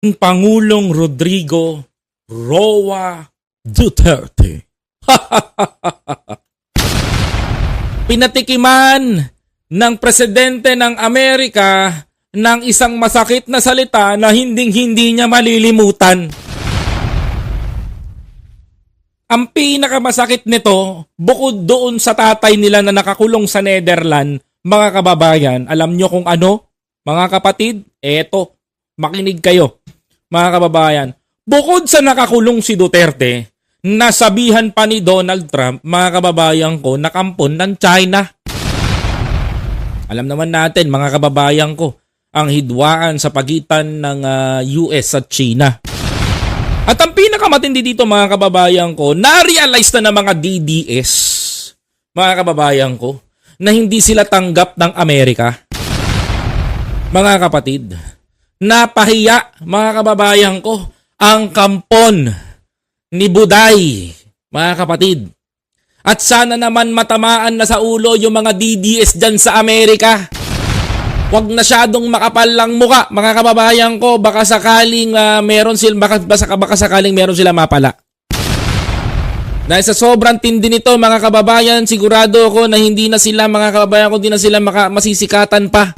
Pangulong Rodrigo Roa Duterte. Pinatikiman ng presidente ng Amerika ng isang masakit na salita na hinding-hindi niya malilimutan. Ang pinakamasakit nito, bukod doon sa tatay nila na nakakulong sa Netherlands, mga kababayan, alam nyo kung ano? Mga kapatid, eto, makinig kayo. Mga kababayan, bukod sa nakakulong si Duterte, nasabihan pa ni Donald Trump, mga kababayan ko, nakampon ng China. Alam naman natin, mga kababayan ko, ang hidwaan sa pagitan ng US at China. At ang pinakamatindi dito, mga kababayan ko, na-realize na ng mga DDS, mga kababayan ko, na hindi sila tanggap ng Amerika. Mga kapatid, napahiya, mga kababayan ko, ang kampon ni Buday, mga kapatid. At sana naman matamaan na sa ulo yung mga DDS dyan sa Amerika. Huwag nasyadong makapal lang muka, mga kababayan ko, baka sakaling meron sila, baka sakaling meron sila mapala. Dahil sa sobrang tindi nito, mga kababayan, sigurado ako na hindi na sila, mga kababayan ko, hindi na sila masisikatan pa.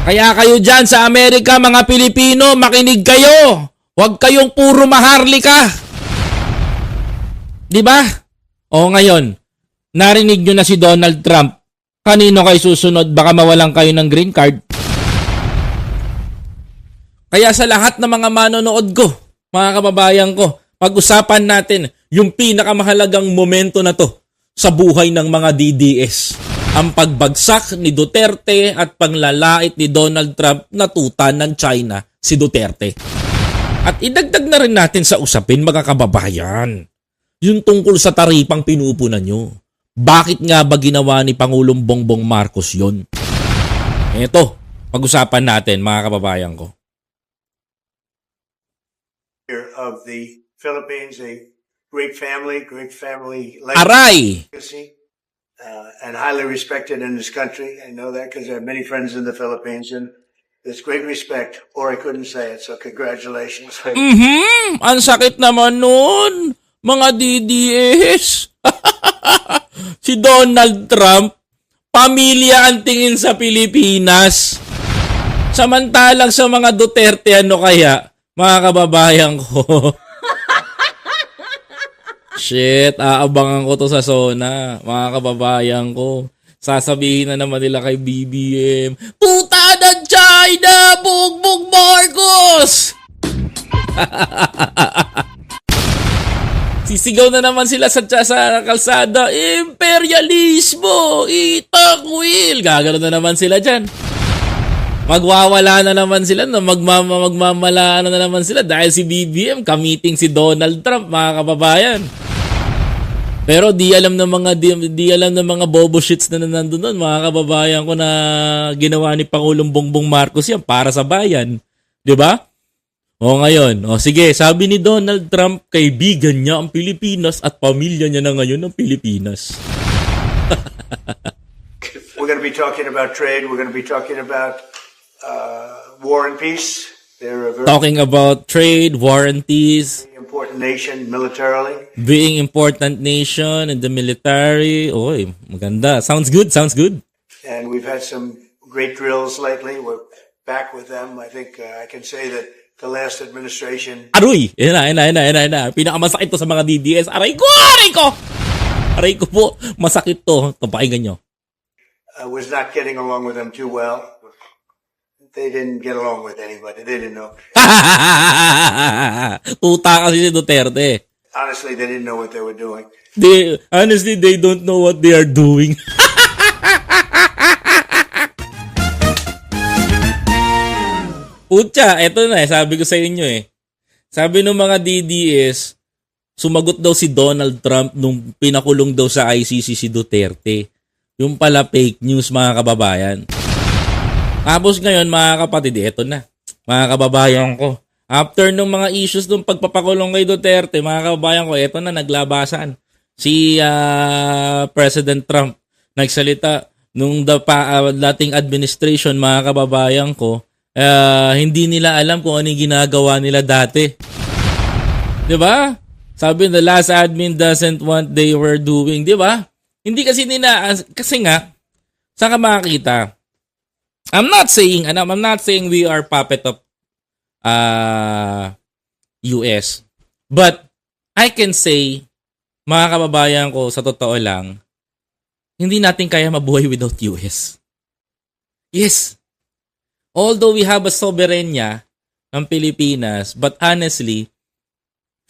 Kaya kayo dyan sa Amerika, mga Pilipino, makinig kayo. Huwag kayong puro maharlika. Diba? O ngayon, narinig nyo na si Donald Trump. Kanino kayo susunod? Baka mawalan kayo ng green card. Kaya sa lahat ng mga manonood ko, mga kababayan ko, pag-usapan natin yung pinakamahalagang momento na to sa buhay ng mga DDS. Ang pagbagsak ni Duterte at panglalait ni Donald Trump na tuta ng China, si Duterte. At idagdag na rin natin sa usapin, mga kababayan, yung tungkol sa taripang pinupunan nyo. Bakit nga ba ginawa ni Pangulong Bongbong Marcos yon? Ito, pag-usapan natin, mga kababayan ko. Of the Philippines, a great family Aray! legacy, and highly respected in this country. I know that because I have many friends in the Philippines, and there's great respect, or I couldn't say it, so congratulations. Ang sakit naman nun, mga DDS. Si Donald Trump, pamilya ang tingin sa Pilipinas. Samantalang sa mga Duterte, ano kaya, mga kababayan ko? Shit, aabangan ko to sa SONA, mga kababayan ko. Sasabihin na naman nila kay BBM, puta ng China, bugbog Marcos! Sisigaw na naman sila sa kalsada, imperialismo, itakwil. Gagano na naman sila dyan. Magwawala na naman sila, magmamalaan na naman sila dahil si BBM kamiting si Donald Trump, mga kababayan. Pero di alam ng mga bobo shits na nandun doon, mga kababayan ko, na ginawa ni Pangulong Bongbong Marcos yan para sa bayan. 'Di ba? O ngayon, sige, sabi ni Donald Trump, kaibigan niya ang Pilipinas at pamilya niya na ngayon ang Pilipinas. We're going to be talking about trade. We're going to be talking about war and peace. They're a very Talking about trade, war and peace, important nation militarily. being important nation in the military. Oy, maganda. Sounds good, sounds good. And we've had some great drills lately. We're back with them. I think I can say that the last administration Aroy! Yan na. Pinakamasakit to sa mga DDS. Aray ko! Aray ko po. Masakit to. Pakinggan nyo. was not getting along with them too well. They didn't get along with anybody. They didn't know. Tuta kasi si Duterte. Honestly, they didn't know what they were doing. Honestly, they don't know what they are doing. Putya, eto na sabi ko sa inyo Sabi ng mga DDS, sumagot daw si Donald Trump nung pinakulong daw sa ICC si Duterte. Yung pala fake news, mga kababayan. Tapos ngayon, mga kapatid, eto na. Mga kababayan ko. After nung mga issues nung pagpapakulong kay Duterte, mga kababayan ko, eto na, naglabasan. Si President Trump nagsalita nung dating administration, mga kababayan ko, Hindi nila alam kung anong ginagawa nila dati. 'Di ba? Sabi, the last admin doesn't want they were doing, 'di ba? Hindi kasi kasi nga saan ka makakita? I'm not saying we are puppet of US. But I can say, mga kababayan ko, sa totoo lang, hindi natin kaya mabuhay without US. Yes. Although we have a soberanya ng Pilipinas, but honestly,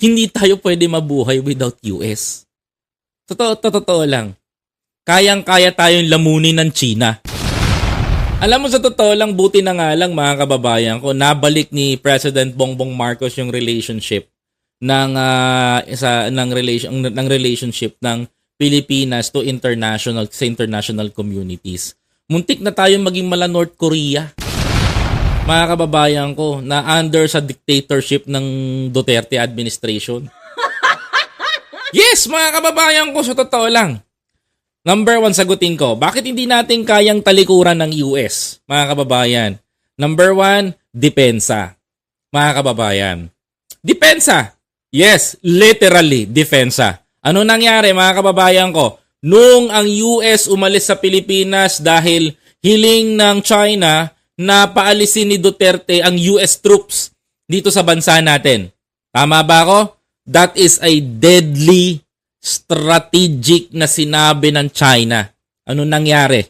hindi tayo pwede mabuhay without US. Totoo lang. Kayang-kaya tayong lamunin ng China. Alam mo, sa totoo lang, buti na nga lang mga kababayan ko, nabalik ni President Bongbong Marcos yung relationship ng relationship ng Pilipinas to international communities. Muntik na tayong maging mala North Korea. Mga kababayan ko, na under sa dictatorship ng Duterte administration. Yes, mga kababayan ko, sa totoo lang. Number 1, sagutin ko, bakit hindi natin kayang talikuran ng US, mga kababayan? Number 1, depensa. Mga kababayan. Depensa. Yes, literally, depensa. Ano nangyari, mga kababayan ko? Nung ang US umalis sa Pilipinas dahil hiling ng China na paalisin ni Duterte ang US troops dito sa bansa natin. Tama ba ako? That is a deadly strategic na sinabi ng China. Ano nangyari?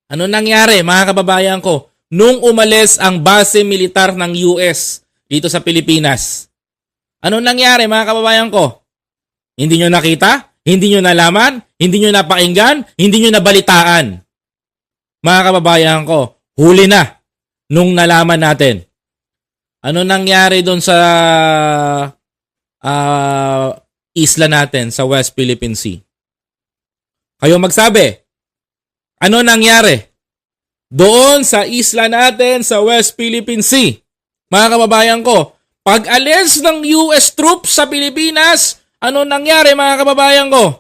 Ano nangyari, mga kababayan ko? Nung umalis ang base militar ng US dito sa Pilipinas. Ano nangyari, mga kababayan ko? Hindi nyo nakita? Hindi nyo nalaman? Hindi nyo napakinggan? Hindi nyo nabalitaan? Mga kababayan ko, huli na nung nalaman natin. Ano nangyari doon sa isla natin sa West Philippine Sea? Kayo magsabi. Ano nangyari doon sa isla natin sa West Philippine Sea? Mga kababayan ko, pag alis ng US troops sa Pilipinas, ano nangyari, mga kababayan ko?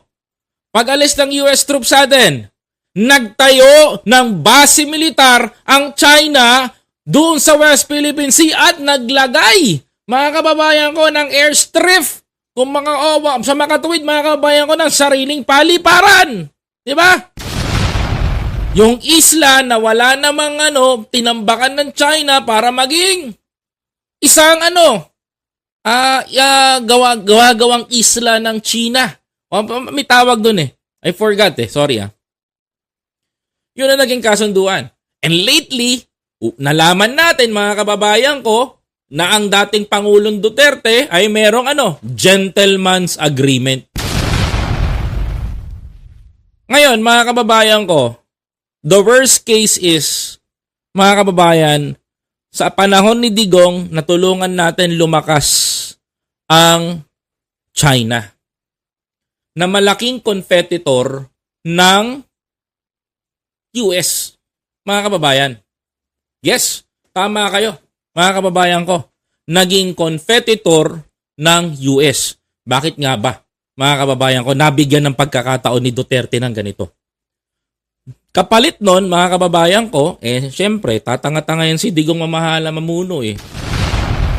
Pag alis ng US troops sa atin, nagtayo ng base militar ang China doon sa West Philippine Sea at naglagay, mga kababayan ko, ng airstrip kung sa makatuwid, mga kababayan ko, ng sariling paliparan. Diba? Yung isla na wala namang tinambakan ng China para maging isang gawang isla ng China. May tawag doon eh. I forgot eh. Sorry ah. Yun ang naging kasunduan. And lately, nalaman natin, mga kababayan ko, na ang dating Pangulong Duterte ay merong gentleman's agreement. Ngayon, mga kababayan ko, the worst case is, mga kababayan, sa panahon ni Digong, natulungan natin lumakas ang China na malaking competitor ng US. Mga kababayan. Yes, tama kayo. Mga kababayan ko, naging competitor ng US. Bakit nga ba, mga kababayan ko, nabigyan ng pagkakataon ni Duterte ng ganito? Kapalit nun, mga kababayan ko, syempre, tatanga-tanga yan si Digong mamahala mamuno eh.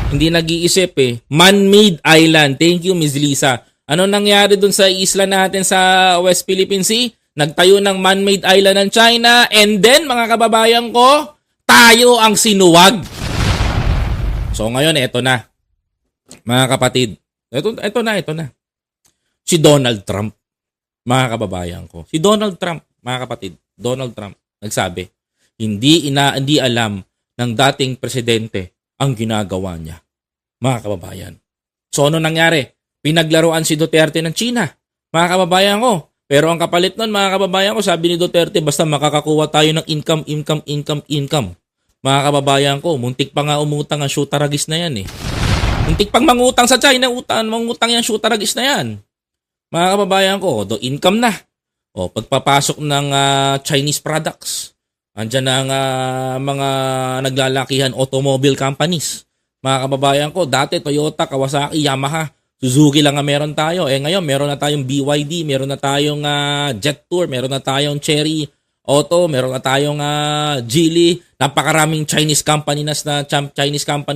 Hindi nag-iisip eh. Man-made island. Thank you, Ms. Lisa. Ano nangyari dun sa isla natin sa West Philippine Sea? Nagtayo ng man-made island ng China, and then, mga kababayan ko, tayo ang sinuwag. So ngayon, eto na. Mga kapatid, ito na. Si Donald Trump, mga kababayan ko. Si Donald Trump, mga kapatid, Donald Trump, nagsabi, hindi alam ng dating presidente ang ginagawa niya. Mga kababayan. So ano nangyari? Pinaglaruan si Duterte ng China. Mga kababayan ko. Pero ang kapalit nun, mga kababayan ko, sabi ni Duterte, basta makakakuha tayo ng income. Mga kababayan ko, muntik pa nga umutang ang shoot-taragis na yan eh. Muntik pang mangutang sa China, mangutang yan, shoot-taragis na yan. Mga kababayan ko, do income na. O, pagpapasok ng Chinese products. Andyan ang mga naglalakihan automobile companies. Mga kababayan ko, dati Toyota, Kawasaki, Yamaha, Suzuki lang nga meron tayo. Ngayon, meron na tayong BYD, meron na tayong Jet Tour, meron na tayong Cherry Auto, meron na tayong Geely, napakaraming Chinese company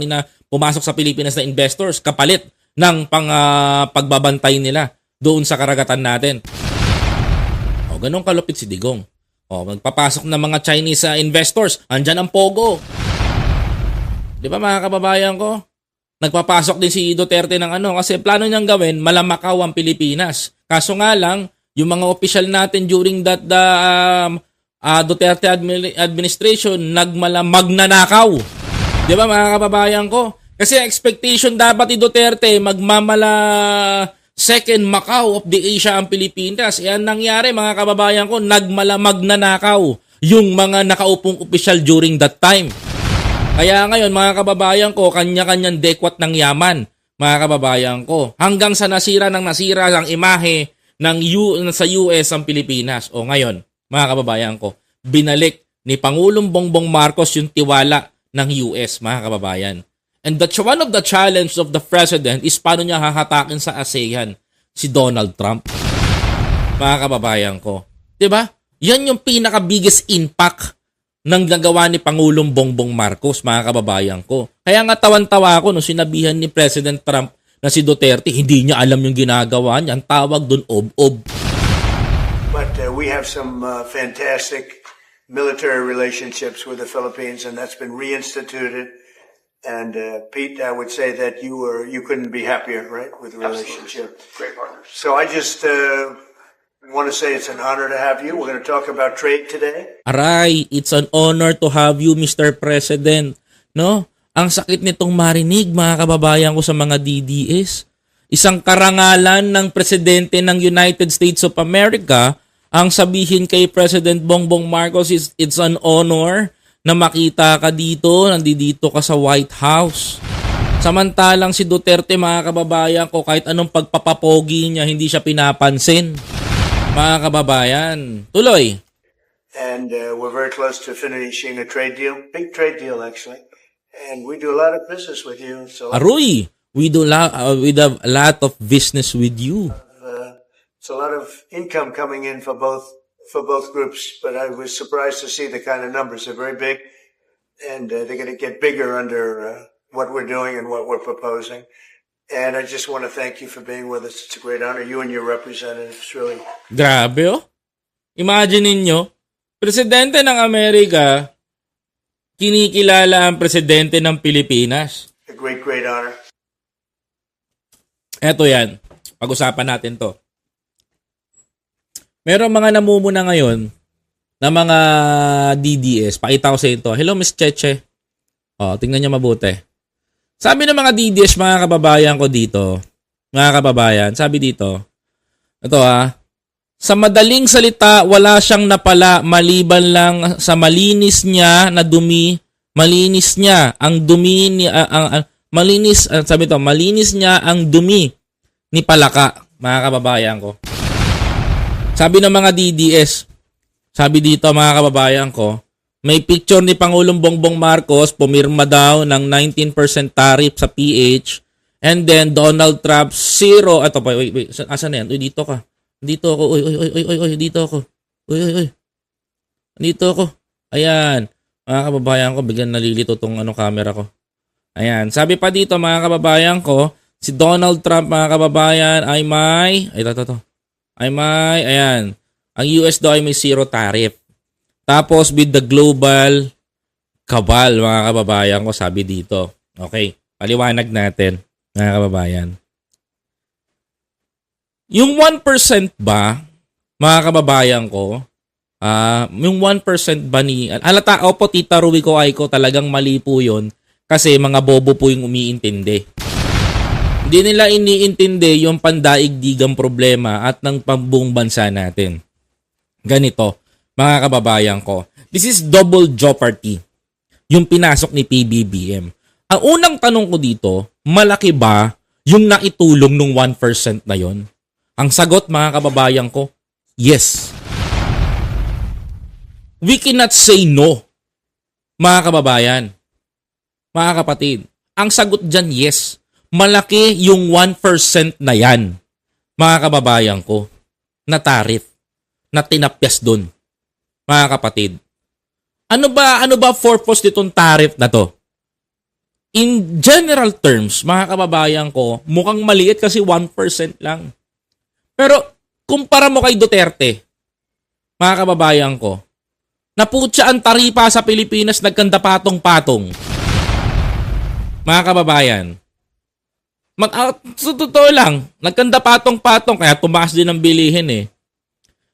na pumasok sa Pilipinas na investors kapalit ng pagbabantay nila doon sa karagatan natin. O, ganun kalupit si Digong. O, magpapasok ng mga Chinese investors, andyan ang Pogo. Di ba mga kababayan ko? Nagpapasok din si Duterte ng kasi plano niyang gawin, malamakaw ang Pilipinas. Kaso nga lang, yung mga opisyal natin during that Duterte administration, magnanakaw. Di ba mga kababayan ko? Kasi expectation dapat ni Duterte, second Macau of the Asia ang Pilipinas. Yan nangyari mga kababayan ko, magnanakaw yung mga nakaupong opisyal during that time. Kaya ngayon mga kababayan ko, kanya-kanyang dekwat ng yaman, mga kababayan ko. Hanggang sa nasira ang imahe sa US ang Pilipinas. O ngayon, mga kababayan ko, binalik ni Pangulong Bongbong Marcos yung tiwala ng US, mga kababayan. And one of the challenge of the president is paano niya hahatakin sa ASEAN si Donald Trump. Mga kababayan ko. 'Di ba? Yan yung pinaka-biggest impact ng nagawa ni Pangulong Bongbong Marcos, mga kababayan ko. Kaya nga tawan-tawa ako nung sinabihan ni President Trump na si Duterte, hindi niya alam yung ginagawa niya. Ang tawag doon, ob-ob. But we have some fantastic military relationships with the Philippines, and that's been reinstituted. And Pete, I would say that you couldn't be happier, right, with the relationship. Absolutely. Great partners. So I just want to say it's an honor to have you. We're going to talk about trade today. Aray, it's an honor to have you, Mr. President. No? Ang sakit nitong marinig, mga kababayan ko sa mga DDS. Isang karangalan ng Presidente ng United States of America, ang sabihin kay President Bongbong Marcos is it's an honor na makita ka dito, nandito ka sa White House. Samantalang si Duterte, mga kababayan ko, kahit anong pagpapapogi niya, hindi siya pinapansin. Mga kababayan, tuloy. And we're very close to finishing a trade deal, big trade deal actually. And we do a lot of business with you. So Aroy, we have a lot of business with you. it's a lot of income coming in for both groups. But I was surprised to see the kind of numbers. They're very big, and they're going to get bigger under what we're doing and what we're proposing. And I just want to thank you for being with us. It's a great honor. You and your representatives, really. Grabe, oh. Imagine ninyo, Presidente ng Amerika, kinikilala ang Presidente ng Pilipinas. A great, great honor. Eto yan. Pag-usapan natin to. Merong mga namumuna ngayon na mga DDS. Pakita ko sa ito. Hello, Miss Cheche. Tingnan niyo mabuti. Sabi ng mga DDS, mga kababayan ko dito, mga kababayan, sabi dito, ito sa madaling salita, wala siyang napala maliban lang sa malinis niya na dumi, malinis niya ang dumi ni malinis niya ang dumi ni Palaka, mga kababayan ko. Sabi ng mga DDS, sabi dito mga kababayan ko, may picture ni Pangulong Bongbong Marcos, pumirma daw ng 19% tariff sa PH, and then Donald Trump, 0. Ito pa, wait, asan na yan? Uy, dito ka. Dito ako. Uy, dito ako. Uy. Dito ako. Ayan. Mga kababayan ko, biglang nalilito tong camera ko. Ayan. Sabi pa dito mga kababayan ko, si Donald Trump, mga kababayan, ay may, ayan. Ang US daw ay may 0 tariff. Tapos with the global cabal, mga kababayan ko, sabi dito. Okay, paliwanag natin, mga kababayan. Yung 1% ba, mga kababayan ko, yung 1% ba ni, halata, opo, Tita Ruby ko ay ko, talagang mali po yun kasi mga bobo po yung umiintindi. Hindi nila iniintindi yung pandaigdigang problema at ng pambuong bansa natin. Ganito, mga kababayan ko, this is double jeopardy, yung pinasok ni PBBM. Ang unang tanong ko dito, malaki ba yung naitulong ng 1% na yon? Ang sagot, mga kababayan ko, yes. We cannot say no, mga kababayan, mga kapatid. Ang sagot dyan, yes. Malaki yung 1% na yan, mga kababayan ko, na tariff, na tinapyas dun. mga kapatid. Ano ba purpose nitong tariff na to? In general terms, mga kababayan ko, mukhang maliit kasi 1% lang. Pero kumpara mo kay Duterte, mga kababayan ko, naputya ang taripa sa Pilipinas, nagkanda patong-patong. Mga kababayan, sa totoo lang, nagkanda patong-patong kaya tumaas din ang bilihin eh.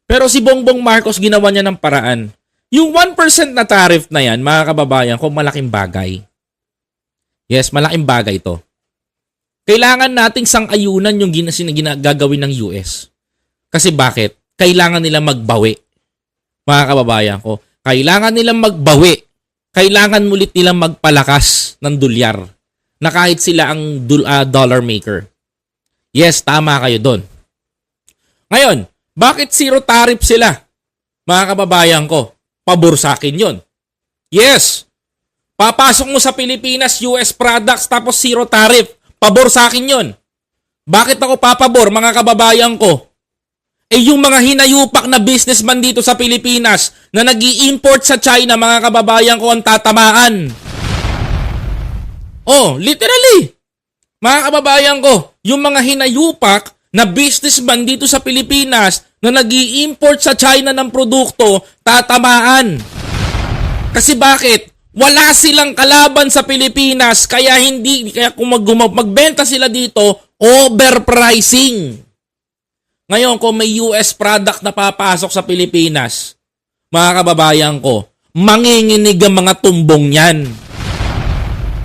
Pero si Bongbong Marcos ginawa niya ng paraan. Yung 1% na tariff na yan, mga kababayan ko, malaking bagay. Yes, malaking bagay to. Kailangan nating sang-ayunan yung gagawin ng US. Kasi bakit? Kailangan nila magbawi. Mga kababayan ko, kailangan nilang magbawi. Kailangan ulit nilang magpalakas ng dolyar na kahit sila ang dollar maker. Yes, tama kayo doon. Ngayon, bakit zero tariff sila? Mga kababayan ko, pabor sa akin yun. Yes, papasok mo sa Pilipinas, US products, tapos zero tariff. Pabor sa akin yun. Bakit ako papabor, mga kababayan ko? Eh yung mga hinayupak na businessman dito sa Pilipinas na nag-i-import sa China, mga kababayan ko, ang tatamaan. Oh, literally. Mga kababayan ko, yung mga hinayupak na businessman dito sa Pilipinas na nag-i-import sa China ng produkto, tatamaan. Kasi bakit? Wala silang kalaban sa Pilipinas, kaya kung magbenta sila dito, overpricing. Ngayon, kung may US product na papasok sa Pilipinas, mga kababayan ko, manginginig ang mga tumbong yan.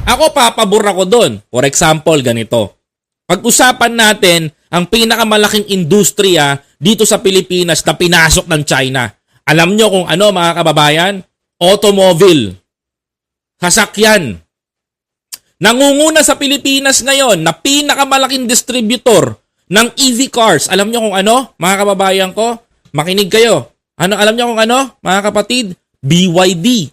Ako, papabor ako doon. For example, ganito. Pag-usapan natin ang pinakamalaking industriya dito sa Pilipinas na pinasok ng China. Alam nyo kung ano, mga kababayan? Automobile. Sasakyan. Nangunguna sa Pilipinas ngayon na pinakamalaking distributor ng EV cars. Alam nyo kung ano, mga kababayan ko? Makinig kayo. Alam nyo kung ano, mga kapatid? BYD.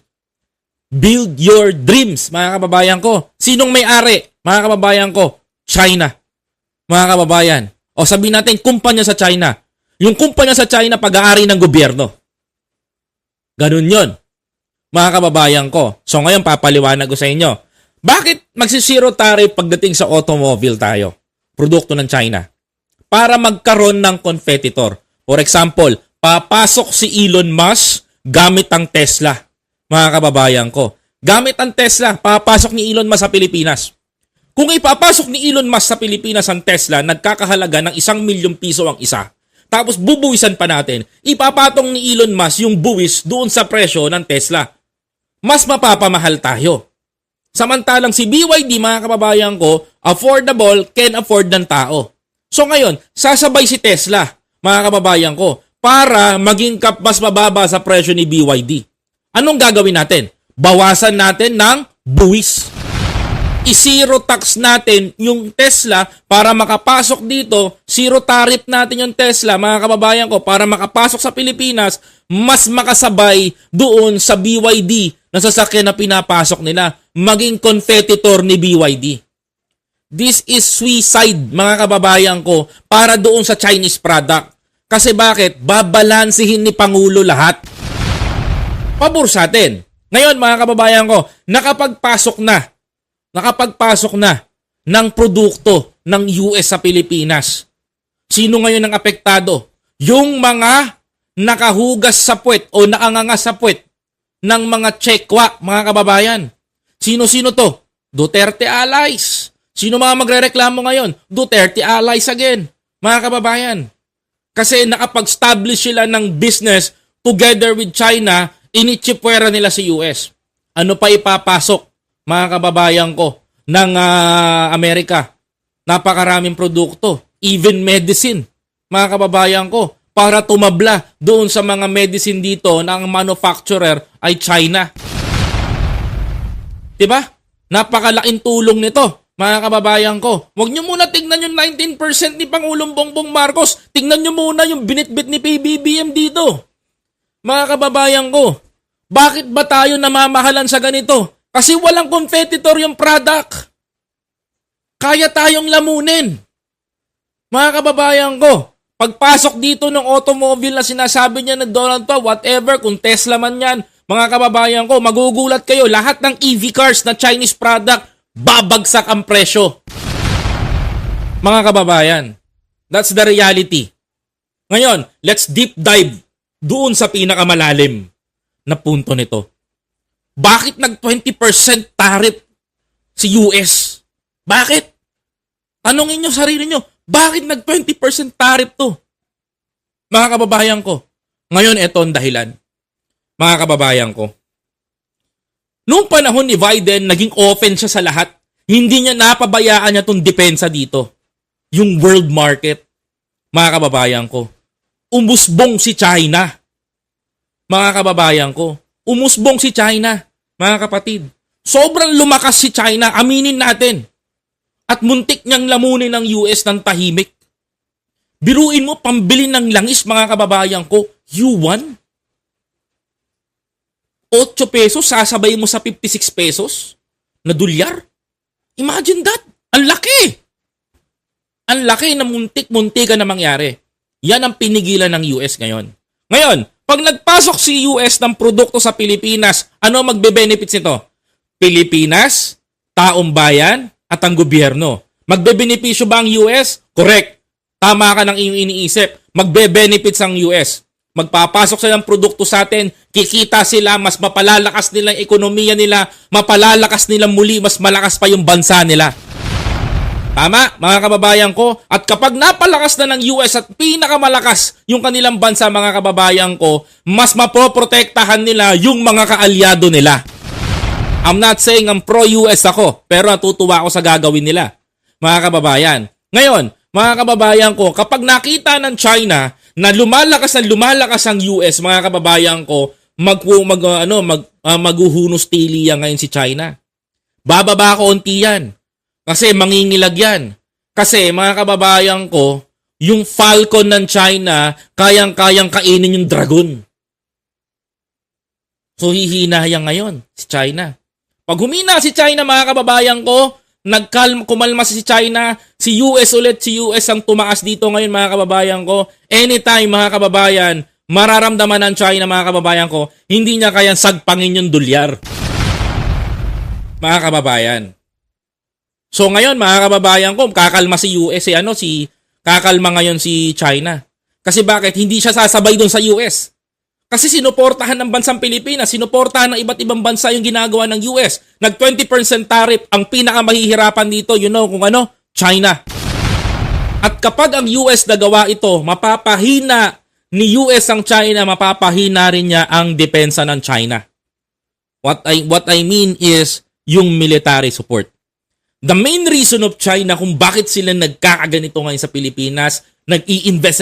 Build your dreams, mga kababayan ko. Sinong may-ari, mga kababayan ko? China. Mga kababayan. O sabihin natin, kumpanya sa China. Yung kumpanya sa China, pag-aari ng gobyerno. Ganun yon, mga kababayan ko. So ngayon, papaliwanag ko sa inyo. Bakit magsisiro tariff pagdating sa automobile tayo? Produkto ng China. Para magkaroon ng competitor. For example, papasok si Elon Musk gamit ang Tesla. Mga kababayan ko. Gamit ang Tesla, papasok ni Elon Musk sa Pilipinas. Kung ipapasok ni Elon Musk sa Pilipinas ang Tesla, nagkakahalaga ng 1 milyong piso ang isa. Tapos bubuwisan pa natin, ipapatong ni Elon Musk yung buwis doon sa presyo ng Tesla. Mas mapapamahal tayo. Samantalang si BYD, mga kababayan ko, affordable, can afford ng tao. So ngayon, sasabay si Tesla, mga kababayan ko, para maging mas mababa sa presyo ni BYD. Anong gagawin natin? Bawasan natin ng buwis. I-zero tax natin yung Tesla para makapasok dito. Zero tariff natin yung Tesla, mga kababayan ko, para makapasok sa Pilipinas, mas makasabay doon sa BYD na sasakyan na pinapasok nila. Maging competitor ni BYD. This is suicide, mga kababayan ko, para doon sa Chinese product. Kasi bakit? Babalansihin ni Pangulo lahat. Pabor sa atin. Ngayon, mga kababayan ko, nakapagpasok na ng produkto ng US sa Pilipinas. Sino ngayon ang apektado? Yung mga nakahugas sa puwet o nakanganga sa puwet ng mga tsekwa, mga kababayan. Sino-sino to? Duterte allies. Sino mga magrereklamo ngayon? Duterte allies again, mga kababayan. Kasi nakapag-establish sila ng business together with China, initsipwera nila si US. Ano pa ipapasok, mga kababayan ko, ng Amerika? Napakaraming produkto, even medicine, mga kababayan ko, para tumabla doon sa mga medicine dito na ang manufacturer ay China. Diba? Napakalaking tulong nito, mga kababayan ko. Huwag nyo muna tingnan yung 19% ni Pangulong Bongbong Marcos. Tingnan nyo muna yung binitbit ni PBBM dito. Mga kababayan ko, bakit ba tayo namamahalan sa ganito? Kasi walang competitor yung product. Kaya tayong lamunin. Mga kababayan ko, Pagpasok dito ng automobile na sinasabi niya na Donald Trump, whatever, kung Tesla man yan, mga kababayan ko, magugulat kayo, lahat ng EV cars na Chinese product, babagsak ang presyo. Mga kababayan, that's the reality. Ngayon, let's deep dive doon sa pinakamalalim na punto nito. Bakit nag 20% tariff si US? Bakit? Tanungin nyo sarili nyo, bakit nag 20% tariff to? Mga kababayan ko, ngayon ito ang dahilan. Mga kababayan ko, noong panahon ni Biden, naging open siya sa lahat. Hindi niya napabayaan niya itong depensa dito. Yung world market. Mga kababayan ko, umusbong si China. Mga kababayan ko, umusbong si China. Mga kapatid, sobrang lumakas si China, aminin natin. At muntik niyang lamunin ng US ng tahimik. Biruin mo, pambili ng langis, mga kababayan ko, yuan? 8 pesos, sasabay mo sa 56 pesos na dolyar? Imagine that! Ang laki! Ang laki na muntik-muntikan na mangyari. Yan ang pinigilan ng US ngayon. Ngayon, pag nagpasok si US ng produkto sa Pilipinas, ano magbe-benefits nito? Pilipinas, taong bayan, at ang gobyerno. Magbe-benepisyo ba ang US? Correct. Tama ka ng iyong iniisip. Magbe-benefits ang US. Magpapasok sila ng produkto sa atin, kikita sila, mas mapalalakas nila ang ekonomiya nila, mapalalakas nila muli, mas malakas pa yung bansa nila. Tama, mga kababayan ko. At kapag napalakas na ng US at pinakamalakas yung kanilang bansa, mga kababayan ko, mas mapoprotektahan nila yung mga kaalyado nila. I'm not saying ang pro-US ako, pero natutuwa ako sa gagawin nila, mga kababayan. Ngayon, mga kababayan ko, kapag nakita ng China na lumalakas ang US, mga kababayan ko, maghuhunos tili yan ngayon si China. Bababa konti yan. Kasi mangingilag yan. Kasi mga kababayan ko, yung Falcon ng China, kayang-kayang kainin yung dragon. So hihina yan ngayon si China. Pag humina si China, mga kababayan ko, kumalma si China, si US ang tumaas dito ngayon, mga kababayan ko. Anytime, mga kababayan, mararamdaman ng China, mga kababayan ko, hindi niya kayang sagpangin yung dolyar. Mga kababayan. So ngayon, mga kababayan ko, kakalma si US, kakalma ngayon si China. Kasi bakit? Hindi siya sasabay doon sa US. Kasi sinuportahan ng bansang Pilipinas, sinuportahan ng iba't ibang bansa yung ginagawa ng US. Nag 20% tariff, ang pinakamahihirapan dito, kung ano? China. At kapag ang US nagawa ito, mapapahina ni US ang China, mapapahina rin niya ang depensa ng China. What I mean is yung military support. The main reason of China kung bakit sila nagkakaganito ngayon sa Pilipinas, nag-i-invest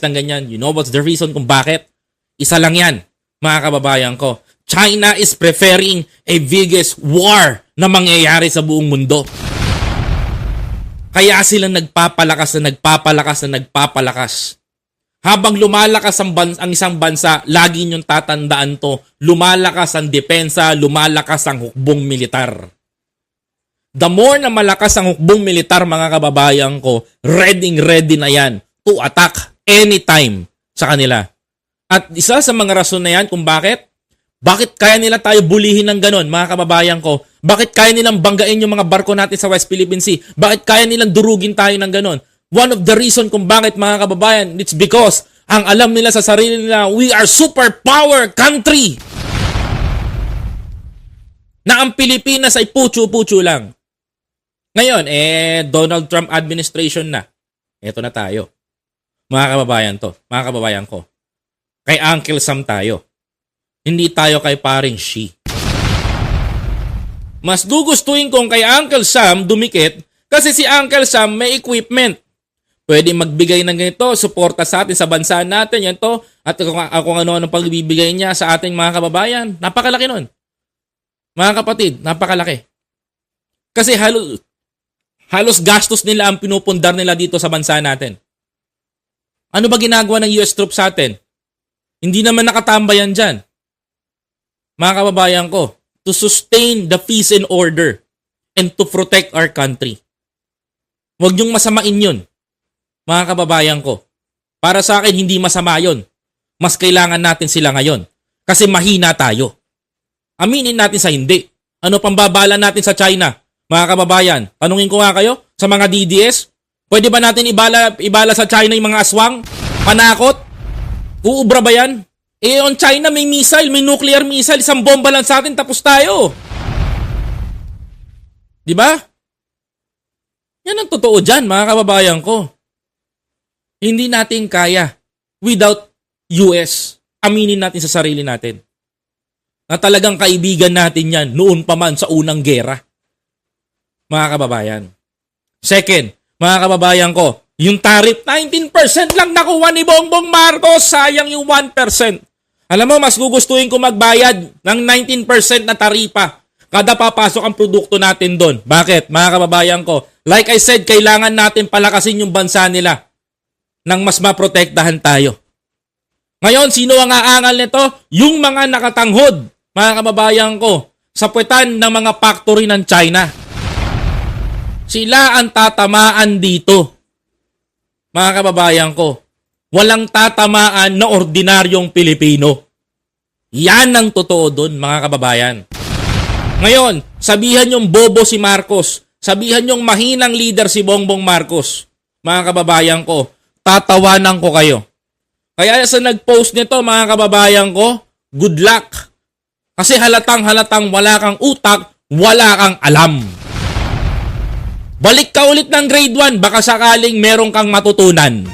ng ganyan. You know what's the reason kung bakit? Isa lang yan, mga kababayan ko. China is preferring a biggest war na mangyayari sa buong mundo. Kaya sila nagpapalakas. Habang lumalakas ang isang bansa, lagi niyong tatandaan to, lumalakas ang depensa, lumalakas ang hukbong militar. The more na malakas ang hukbong militar, mga kababayan ko, ready na yan to attack anytime sa kanila. At isa sa mga rason na yan kung bakit kaya nila tayo bulihin ng ganon, mga kababayan ko? Bakit kaya nilang banggain yung mga barko natin sa West Philippine Sea? Bakit kaya nilang durugin tayo ng ganon? One of the reason kung bakit, mga kababayan, it's because ang alam nila sa sarili nila, we are superpower country. Na ang Pilipinas ay putyo-putyo lang. Ngayon, Donald Trump administration na. Ito na tayo. Mga kababayan ko. Kay Uncle Sam tayo. Hindi tayo kay paring Xi. Mas gugustuhin kong kay Uncle Sam dumikit kasi si Uncle Sam may equipment. Pwede magbigay ng ganito, suporta sa atin sa bansa natin, yan to. At kung ano-ano pagbibigay niya sa ating mga kababayan. Napakalaki nun. Mga kapatid, napakalaki. Kasi halos gastos nila ang pinupundar nila dito sa bansa natin. Ano ba ginagawa ng US troops sa atin? Hindi naman nakatambayan dyan. Mga kababayan ko, to sustain the peace and order and to protect our country. Huwag niyong masamain yun. Mga kababayan ko. Para sa akin, hindi masama yon. Mas kailangan natin sila ngayon. Kasi mahina tayo. Aminin natin sa hindi. Ano pang babala natin sa China? Mga kababayan, tanungin ko nga kayo, sa mga DDS, pwede ba natin ibala sa China yung mga aswang? Panakot? Uubra ba yan? On China may missile, may nuclear missile, isang bomba lang sa atin, tapos tayo. Di ba? Yan ang totoo dyan, mga kababayan ko. Hindi natin kaya without US. Aminin natin sa sarili natin. Na talagang kaibigan natin yan noon pa man sa unang gera. Mga kababayan. Second, mga kababayan ko, yung tariff, 19% lang nakuha ni Bongbong Marcos. Sayang yung 1%. Alam mo, mas gugustuhin ko magbayad ng 19% na taripa kada papasok ang produkto natin doon. Bakit? Mga kababayan ko, like I said, kailangan natin palakasin yung bansa nila nang mas maprotektahan tayo. Ngayon, sino ang aangal nito? Yung mga nakatanghod, mga kababayan ko, sa puwetan ng mga factory ng China. Sila ang tatamaan dito. Mga kababayan ko, walang tatamaan na ordinaryong Pilipino. Yan ang totoo doon, mga kababayan. Ngayon, sabihan yung bobo si Marcos. Sabihan yung mahinang leader si Bongbong Marcos. Mga kababayan ko, tatawanan ko kayo. Kaya sa nag-post nito, mga kababayan ko, good luck. Kasi halatang wala kang utak, wala kang alam. Balik ka ulit ng grade 1, baka sakaling meron kang matutunan.